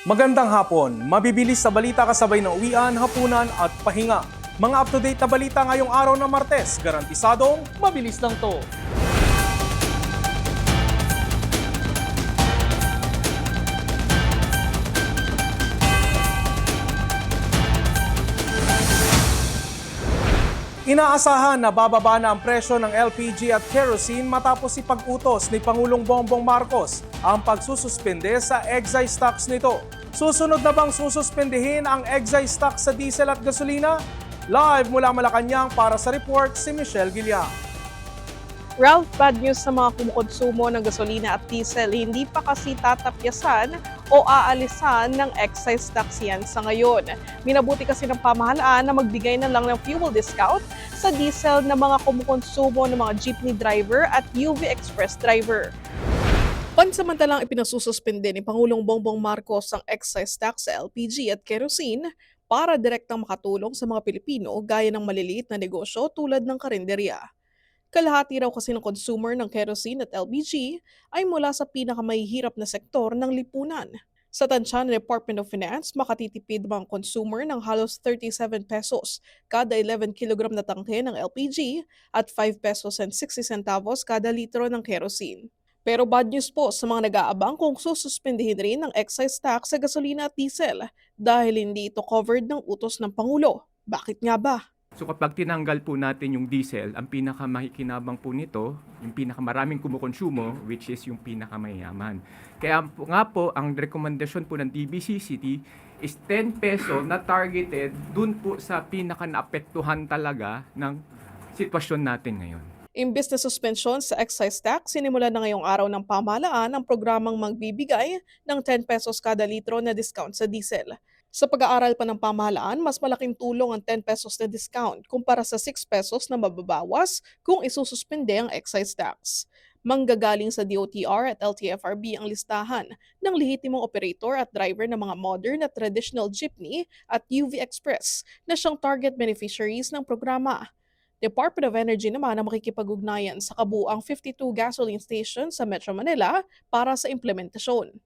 Magandang hapon, mabibilis sa balita kasabay ng uwian, hapunan at pahinga. Mga up-to-date na balita ngayong araw ng Martes, garantisadong mabilis lang to. Inaasahan na bababa na ang presyo ng LPG at kerosene matapos ipag-utos ni Pangulong Bongbong Marcos ang pagsususpende sa excise tax nito. Susunod na bang sususpendehin ang excise tax sa diesel at gasolina? Live mula Malacanang para sa report si Michelle Guillam. Ralph, bad news sa mga kumukonsumo ng gasolina at diesel. Hindi pa kasi tatapyasan o aalisan ng excise tax yan sa ngayon. Minabuti kasi ng pamahalaan na magbigay na lang ng fuel discount sa diesel na mga kumukonsumo ng mga jeepney driver at UV Express driver. Pansamantalang ipinasususpende ni Pangulong Bongbong Marcos ang excise tax sa LPG at kerosene para direktang makatulong sa mga Pilipino gaya ng maliliit na negosyo tulad ng karinderya. Kalahati raw kasi ng consumer ng kerosene at LPG ay mula sa pinakamahihirap na sektor ng lipunan. Sa tansya ng Department of Finance, makatitipid mga consumer ng halos 37 pesos kada 11 kg na tangke ng LPG at 5 pesos and 60 centavos kada litro ng kerosene. Pero bad news po sa mga nag-aabang kung sususpendihin rin ng excise tax sa gasolina at diesel dahil hindi ito covered ng utos ng Pangulo. Bakit nga ba? So kapag tinanggal po natin yung diesel, ang pinakamakikinabang po nito, yung pinakamaraming kumukonsumo, which is yung pinakamayaman. Kaya nga po, ang rekomendasyon po ng DBCCT is 10 peso na targeted dun po sa pinaka-naapektuhan talaga ng sitwasyon natin ngayon. Imbes na suspensyon sa excise tax, sinimula na ngayong araw ng pamahalaan ang programang magbibigay ng 10 pesos kada litro na discount sa diesel. Sa pag-aaral pa ng pamahalaan, mas malaking tulong ang 10 pesos na discount kumpara sa 6 pesos na mababawas kung isususpende ang excise tax. Manggagaling sa DOTR at LTFRB ang listahan ng lehitimong operator at driver ng mga modern at traditional jeepney at UV Express na siyang target beneficiaries ng programa. Department of Energy naman ang makikipag-ugnayan sa kabuuang 52 gasoline stations sa Metro Manila para sa implementasyon.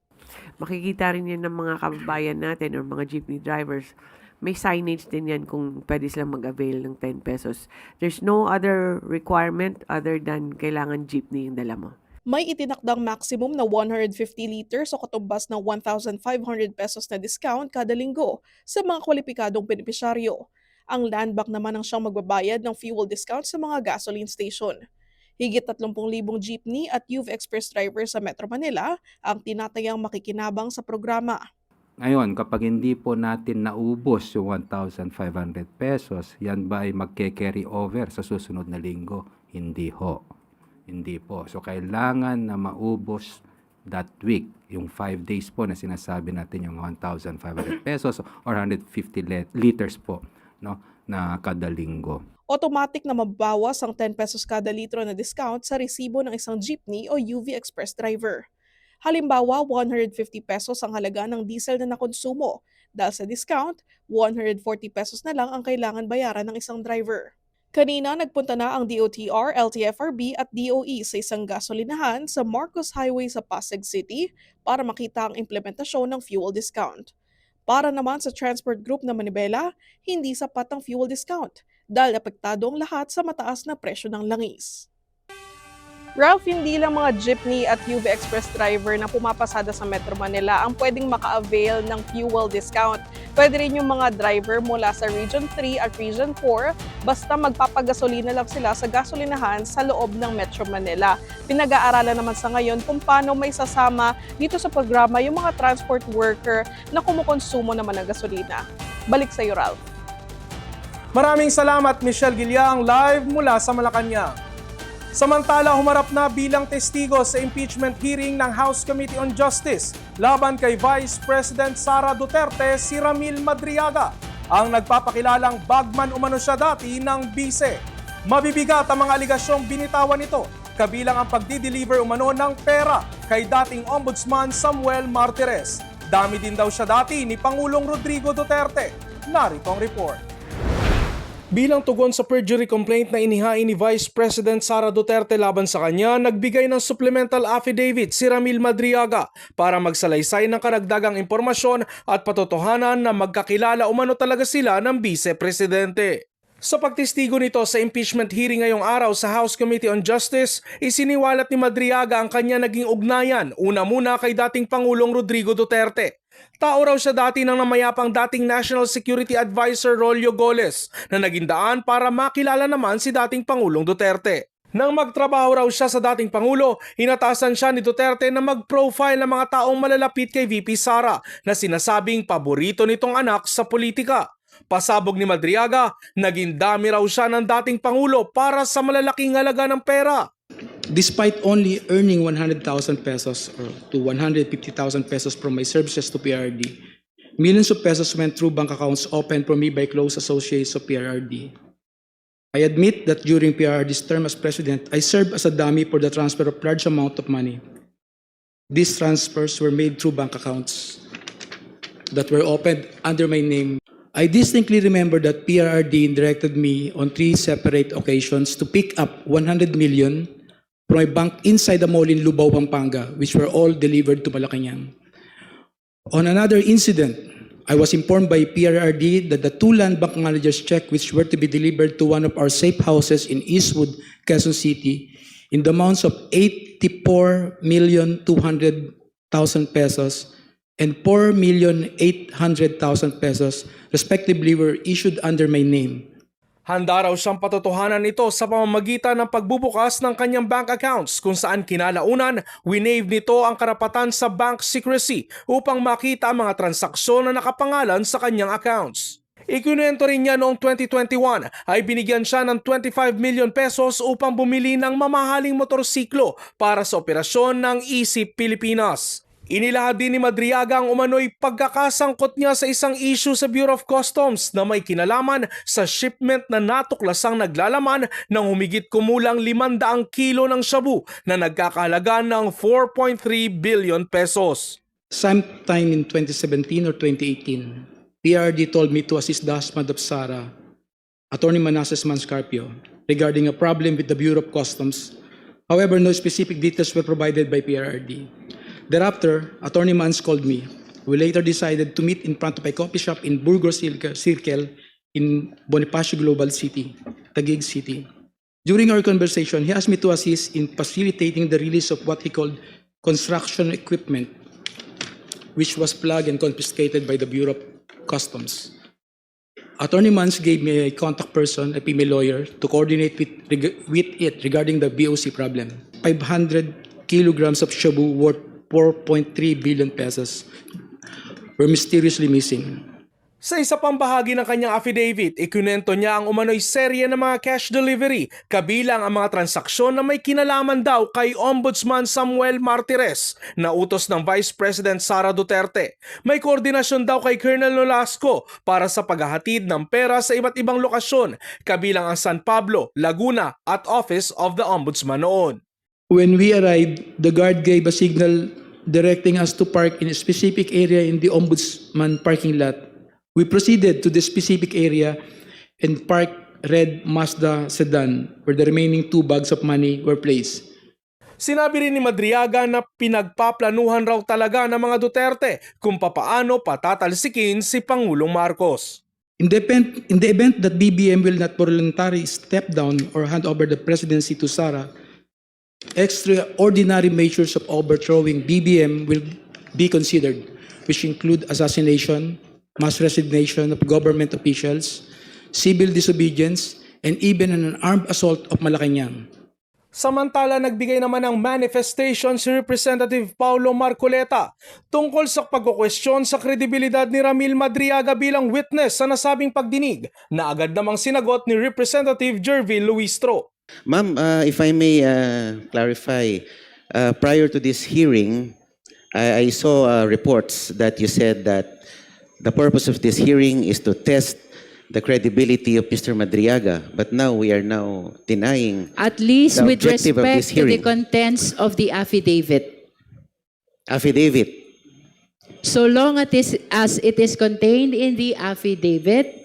Makikita rin yan ng mga kababayan natin or mga jeepney drivers. May signage din yan kung pwede silang mag-avail ng 10 pesos. There's no other requirement other than kailangan jeepney yung dala mo. May itinakdang maximum na 150 liters o katumbas ng 1,500 pesos na discount kada linggo sa mga kwalipikadong benepisyaryo. Ang land bank naman ang siyang magbabayad ng fuel discount sa mga gasoline station. Higit 30,000 jeepney at UV Express drivers sa Metro Manila ang tinatayang makikinabang sa programa. Ngayon, kapag hindi po natin naubos yung 1,500 pesos, yan ba ay magke-carry over sa susunod na linggo? Hindi ho. Hindi po. So, kailangan na maubos that week, yung 5 days po na sinasabi natin yung 1,500 pesos or 150 liters po, no, na kada linggo. Automatic na mababawas ang 10 pesos kada litro na discount sa resibo ng isang jeepney o UV Express driver. Halimbawa, 150 pesos ang halaga ng diesel na nakonsumo. Dahil sa discount, 140 pesos na lang ang kailangan bayaran ng isang driver. Kanina, nagpunta na ang DOTR, LTFRB at DOE sa isang gasolinahan sa Marcos Highway sa Pasig City para makita ang implementasyon ng fuel discount. Para naman sa transport group na Manibela, hindi sapat ang fuel discount dahil apektado ang lahat sa mataas na presyo ng langis. Ralph, hindi lang mga jeepney at UV Express driver na pumapasada sa Metro Manila ang pwedeng maka-avail ng fuel discount. Pwede rin yung mga driver mula sa Region 3 at Region 4 basta magpapagasolina lang sila sa gasolinahan sa loob ng Metro Manila. Pinag-aaralan naman sa ngayon kung paano may sasama dito sa programa yung mga transport worker na kumukonsumo naman ng gasolina. Balik sa iyo, Ralph. Maraming salamat Michelle Guillam live mula sa Malacanang. Samantala, humarap na bilang testigo sa impeachment hearing ng House Committee on Justice laban kay Vice President Sara Duterte si Ramil Madriaga, ang nagpapakilalang bagman umano siya dati ng bise. Mabibigat ang mga aligasyong binitawan nito, kabilang ang pagdi-deliver umano ng pera kay dating Ombudsman Samuel Martires. Dami din daw siya dati ni Pangulong Rodrigo Duterte. Narito ang report. Bilang tugon sa perjury complaint na inihain ni Vice President Sara Duterte laban sa kanya, nagbigay ng supplemental affidavit si Ramil Madriaga para magsalaysay ng karagdagang impormasyon at patotohanan na magkakilala umano talaga sila ng Vice Presidente. Sa pagtestigo nito sa impeachment hearing ngayong araw sa House Committee on Justice, isiniwalat ni Madriaga ang kanya naging ugnayan una muna kay dating Pangulong Rodrigo Duterte. Tao raw siya dati ng namayapang dating National Security Advisor Rolyo Goles na naging daan para makilala naman si dating Pangulong Duterte. Nang magtrabaho raw siya sa dating Pangulo, inatasan siya ni Duterte na mag-profile ng mga taong malalapit kay VP Sara na sinasabing paborito nitong anak sa politika. Pasabog ni Madriaga, naging dami raw siya ng dating Pangulo para sa malalaking halaga ng pera. Despite only earning 100,000 pesos or to 150,000 pesos from my services to PRRD, millions of pesos went through bank accounts opened for me by close associates of PRRD. I admit that during PRRD's term as president, I served as a dummy for the transfer of large amount of money. These transfers were made through bank accounts that were opened under my name. I distinctly remember that PRRD directed me on 3 separate occasions to pick up 100 million from a bank inside the mall in Lubao, Pampanga, which were all delivered to Malacanang. On another incident, I was informed by PRRD that the 2 land bank managers' check which were to be delivered to one of our safe houses in Eastwood, Quezon City, in the amounts of 84,200,000 pesos and 4,800,000 pesos, respectively, were issued under my name. Handa raw siyang patotohanan ito sa pamamagitan ng pagbubukas ng kanyang bank accounts kung saan kinalaunan, winave nito ang karapatan sa bank secrecy upang makita ang mga transaksyon na nakapangalan sa kanyang accounts. Ikinuwento rin niya noong 2021 ay binigyan siya ng 25 million pesos upang bumili ng mamahaling motorsiklo para sa operasyon ng EC Pilipinas. Inilahad din ni Madriaga ang umano'y pagkakasangkot niya sa isang issue sa Bureau of Customs na may kinalaman sa shipment na natuklasang naglalaman ng humigit kumulang 500 kilo ng shabu na nagkakahalaga ng 4.3 billion pesos. Sometime in 2017 or 2018, PRD told me to assist the husband of Sara, Attorney Manasseh Manscarpio, regarding a problem with the Bureau of Customs. However, no specific details were provided by PRD. Thereafter, Attorney Mans called me. We later decided to meet in front of a coffee shop in Burgos Circle in Bonifacio Global City, Taguig City. During our conversation, he asked me to assist in facilitating the release of what he called construction equipment, which was plugged and confiscated by the Bureau of Customs. Attorney Mans gave me a contact person, a female lawyer, to coordinate with it regarding the BOC problem. 500 kilograms of shabu worth 4.3 billion pesos were mysteriously missing. Sa isa pang bahagi ng kanyang affidavit, ikunento niya ang umano'y serye ng mga cash delivery, kabilang ang mga transaksyon na may kinalaman daw kay Ombudsman Samuel Martires na utos ng Vice President Sara Duterte. May koordinasyon daw kay Colonel Nolasco para sa paghahatid ng pera sa iba't ibang lokasyon, kabilang ang San Pablo, Laguna at Office of the Ombudsman noon. When we arrived, the guard gave a signal directing us to park in a specific area in the Ombudsman parking lot. We proceeded to the specific area and parked red Mazda sedan where the remaining 2 bags of money were placed. Sinabi rin ni Madriaga na pinagpaplanuhan raw talaga ng mga Duterte kung papaano patatalsikin si Pangulong Marcos. In the event that BBM will not voluntarily step down or hand over the presidency to Sara, extraordinary measures of overthrowing BBM will be considered, which include assassination, mass resignation of government officials, civil disobedience, and even an armed assault of Malacanang. Samantala, nagbigay naman ng manifestation si Representative Paulo Marcoleta tungkol sa pagkukwestiyon sa kredibilidad ni Ramil Madriaga bilang witness sa nasabing pagdinig na agad namang sinagot ni Representative Jervin Luistro. Ma'am, if I may clarify, prior to this hearing, I saw reports that you said that the purpose of this hearing is to test the credibility of Mr. Madriaga, but now we are now denying At least the with objective of respect this to the hearing. contents of the affidavit. Affidavit. So long as it is contained in the affidavit,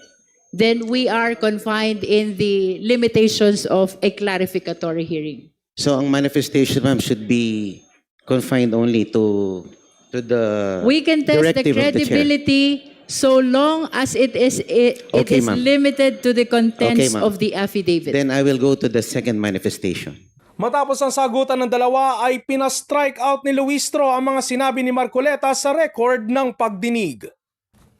then we are confined in the limitations of a clarificatory hearing. So ang manifestation, ma'am, should be confined only to the We can test the directive of the chair. credibility so long as it Okay, is ma'am. limited to the contents Okay, ma'am. of the affidavit. Then I will go to the second manifestation. Matapos ang sagutan ng dalawa ay pina-strike out ni Luistro ang mga sinabi ni Marcoleta sa record ng pagdinig.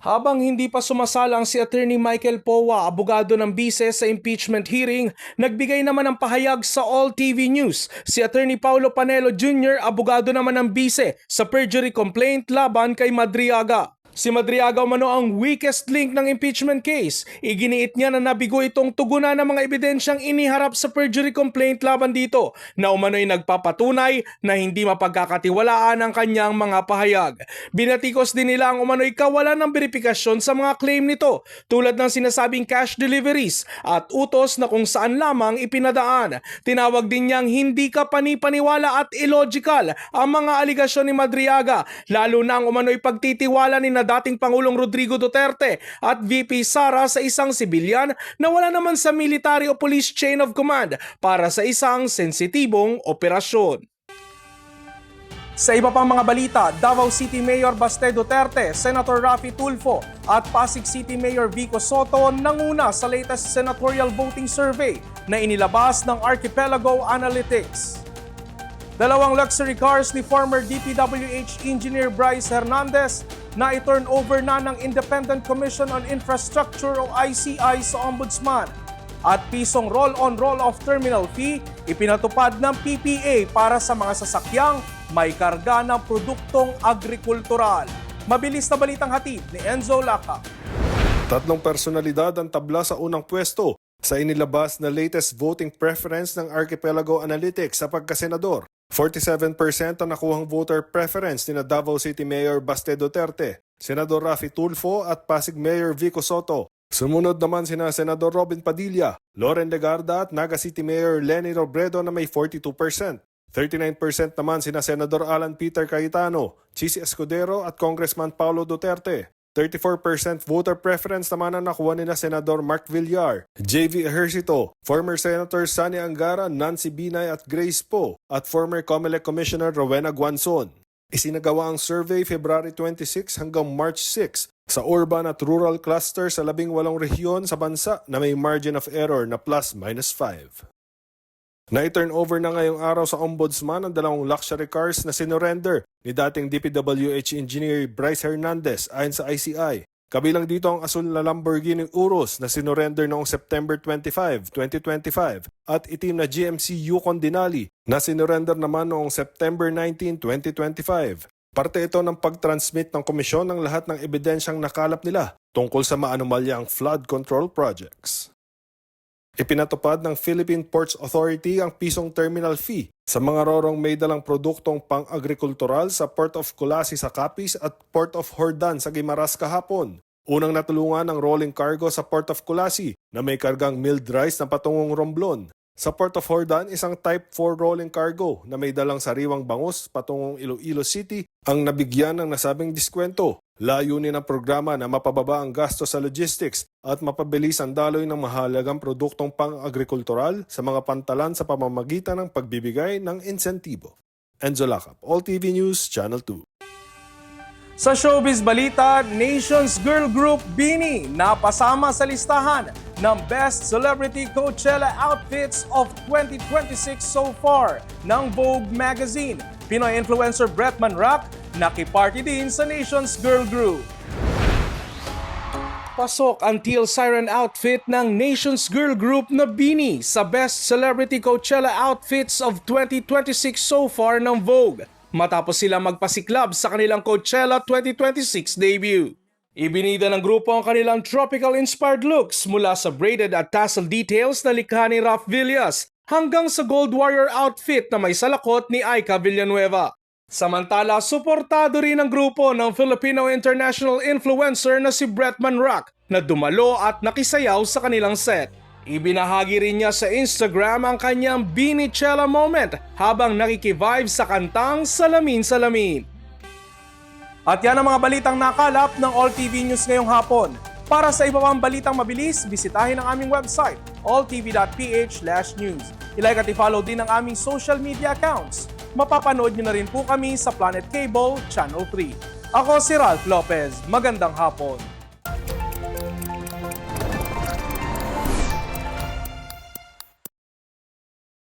Habang hindi pa sumasalang si Attorney Michael Powa, abogado ng bise sa impeachment hearing, nagbigay naman ng pahayag sa All TV News. Si Attorney Paulo Panelo Jr., abogado naman ng bise sa perjury complaint laban kay Madriaga. Si Madriaga umano ang weakest link ng impeachment case. Iginiit niya na nabigo itong tugunan ng mga ebidensyang iniharap sa perjury complaint laban dito na umano'y nagpapatunay na hindi mapagkakatiwalaan ang kanyang mga pahayag. Binatikos din nila ang umano'y kawalan ng verifikasyon sa mga claim nito tulad ng sinasabing cash deliveries at utos na kung saan lamang ipinadaan. Tinawag din niyang hindi ka panipaniwala at illogical ang mga aligasyon ni Madriaga, lalo na ang umano'y pagtitiwala ni dating Pangulong Rodrigo Duterte at VP Sara sa isang sibilyan na wala naman sa military o police chain of command para sa isang sensitibong operasyon. Sa iba pang mga balita, Davao City Mayor Baste Duterte, Senator Raffy Tulfo at Pasig City Mayor Vico Soto nanguna sa latest senatorial voting survey na inilabas ng Archipelago Analytics. Dalawang luxury cars ni former DPWH Engineer Bryce Hernandez na i-turn over na ng Independent Commission on Infrastructure o ICI sa Ombudsman. At pisong roll-on roll-off terminal fee ipinatupad ng PPA para sa mga sasakyang may karga ng produktong agrikultural. Mabilis na balitang hatid ni Enzo Laca. Tatlong personalidad ang tabla sa unang pwesto sa inilabas na latest voting preference ng Archipelago Analytics sa pagkasenador. 47% ang nakuhang voter preference ni Davao City Mayor Baste Duterte, Senador Raffy Tulfo at Pasig Mayor Vico Soto. Sumunod naman sina Senador Robin Padilla, Loren Legarda at Naga City Mayor Lenny Robredo na may 42%. 39% naman sina Senador Alan Peter Cayetano, Chisi Escudero at Congressman Paulo Duterte. 34% voter preference naman ang nakuha nila Senador Mark Villar, JV Ejercito, former Senator Sani Angara, Nancy Binay at Grace Poe, at former COMELEC Commissioner Rowena Guanzon. Isinagawa ang survey February 26 hanggang March 6 sa urban at rural cluster sa 18 rehiyon sa bansa na may margin of error na +-5. Na-turn over na ngayong araw sa Ombudsman ang dalawang luxury cars na sinurrender ni dating DPWH Engineer Bryce Hernandez ayon sa ICI. Kabilang dito ang asul na Lamborghini Urus na sinurrender noong September 25, 2025 at itim na GMC Yukon Denali na sinurrender naman noong September 19, 2025. Parte ito ng pag-transmit ng komisyon ng lahat ng ebidensyang nakalap nila tungkol sa maanomalyang flood control projects. Ipinatupad ng Philippine Ports Authority ang pisong terminal fee sa mga rorong may dalang produktong pang-agrikultural sa Port of Colasi sa Capiz at Port of Hordan sa Guimaras kahapon. Unang natulungan ang rolling cargo sa Port of Colasi na may kargang milled rice na patungong Romblon. Sa Port of Hordan, isang Type 4 rolling cargo na may dalang sariwang bangus patungong Iloilo City ang nabigyan ng nasabing diskwento. Layunin ng programa na mapababa ang gasto sa logistics at mapabilis ang daloy ng mahalagang produktong pang-agrikultural sa mga pantalan sa pamamagitan ng pagbibigay ng insentibo. Enzo Lacap, All TV News, Channel 2. Sa showbiz balita, Nation's girl group BINI napasama sa listahan ng Best Celebrity Coachella Outfits of 2026 so far ng Vogue Magazine. Pinoy influencer Brett Manrac nakiparty din sa Nation's girl group. Pasok ang teal siren outfit ng Nation's girl group na BINI sa Best Celebrity Coachella Outfits of 2026 so far ng Vogue, matapos sila magpasiklab sa kanilang Coachella 2026 debut. Ibinida ng grupo ang kanilang tropical-inspired looks mula sa braided at tassel details na likha ni Raf Villas hanggang sa Gold Warrior outfit na may salakot ni Aika Villanueva. Samantala, suportado rin ang grupo ng Filipino international influencer na si Brett Manrac na dumalo at nakisayaw sa kanilang set. Ibinahagi rin niya sa Instagram ang kanyang Binichella moment habang nakikivibe sa kantang Salamin Salamin. At yan ang mga balitang nakalap ng All TV News ngayong hapon. Para sa iba pang balitang mabilis, bisitahin ang aming website, alltv.ph/news. I-like at i-follow din ang aming social media accounts. Mapapanood nyo na rin po kami sa Planet Cable Channel 3. Ako si Ralph Lopez. Magandang hapon.